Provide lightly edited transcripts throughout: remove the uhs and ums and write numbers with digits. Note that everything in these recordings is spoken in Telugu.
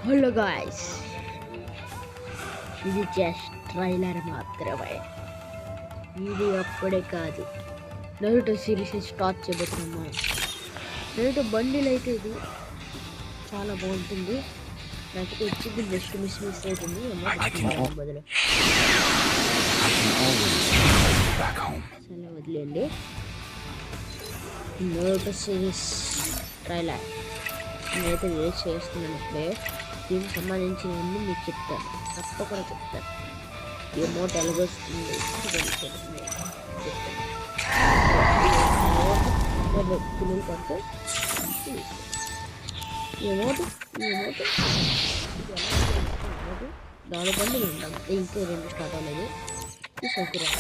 హలో గాయ్స్, ఇది జస్ట్ ట్రైలర్ మాత్రమే. ఇది అప్పుడే కాదు, నరుటో సిరీస్ స్టార్ట్ చేయబోతున్నాం. నరుటో బండిల్ అయితే ఇది చాలా బాగుంటుంది. నాకు వచ్చింది జస్ట్ మిస్ అవుతుంది బదులు సరే వదిలేండి. నరుటో సిరీస్ ట్రైలర్ నేనైతే వేస్ట్ చేస్తున్నాను. ఇప్పుడే దీనికి సంబంధించినవన్నీ మీకు చెప్తాను, తప్పకుండా చెప్తాను. ఈ అమౌంట్ ఎలాగొస్తుంది పిల్లలు పడితే ఈ అమౌంట్ దాని పండు ఇంకా 2 స్టార్ట్ అవ్వలేదు. ఈ సౌకర్యం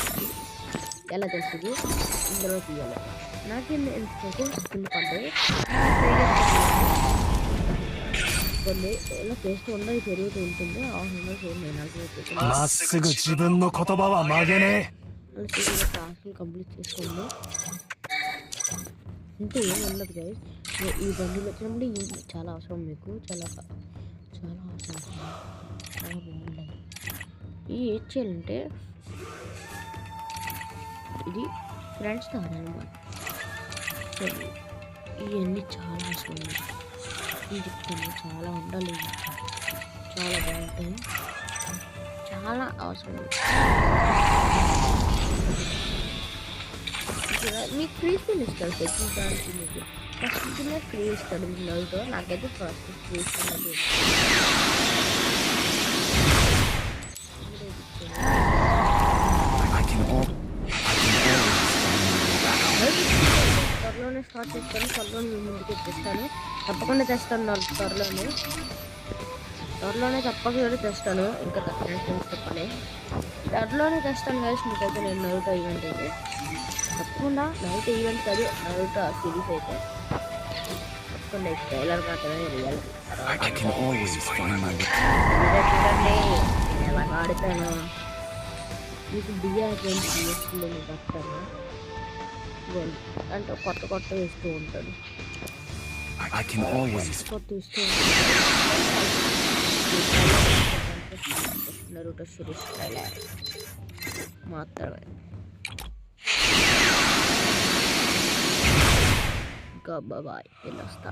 ఎలా తెలుస్తుంది ఇందులో తీయాలి. నాకేం పిల్లి పడ్డాయి కొన్ని ఇలా చేస్తూ ఉండదు, పెరుగుతూ ఉంటుంది. కంప్లీట్ చేసుకోండి. ఇంకా ఏం ఉండదు గైస్. ఈ బండిలు వచ్చినప్పుడు ఇది చాలా అవసరం, మీకు చాలా అవసరం, చాలా బాగుంటుంది. ఇది ఏం చేయాలంటే ఇది ఫ్రెండ్స్తో ఆడాలన్నమాట. ఇవన్నీ చాలా అవసరం, చెప్తాను. చాలా ఉండాలి, చాలా బాగుంటాయి, చాలా అవసరం. మీకు ఫ్రీ స్పిన్ ఇస్తాడు దానికి. మీకు ఫస్ట్ స్పిన్ ఫ్రీ ఇస్తాడు నవ్వుతో. నాకైతే ఫస్ట్ ఫ్రీ ఇస్తాడు. త్వరలోనే స్టార్ట్ చేస్తాను, త్వరలోనే మీ ముందుకు తెస్తాను, తప్పకుండా తెస్తాను. త్వరలోనే తప్పకుండా తెస్తాను. ఇంకా చెప్పాలి, త్వరలోనే తెస్తాను గైస్. మీకైతే నేను నరుటో ఈవెంట్ అయితే తప్పకుండా, నరుటో ఈవెంట్ కాదు, నరుటో సిరీస్ అయితే తప్పకుండా. ట్రైలర్ మాత్రమే రియల్. చూడండి ఎలా ఆడుతాను. మీకు బిఆర్ గేమ్స్ చేస్తుండే మీకు వస్తాను అంటే కొత్త ఇస్తూ ఉంటాడు. కొత్త ఇస్తూ నరుటో సిరీస్ ట్రైలర్ మాత్రమే. ఇంకా బాయ్, వెళ్ళొస్తా.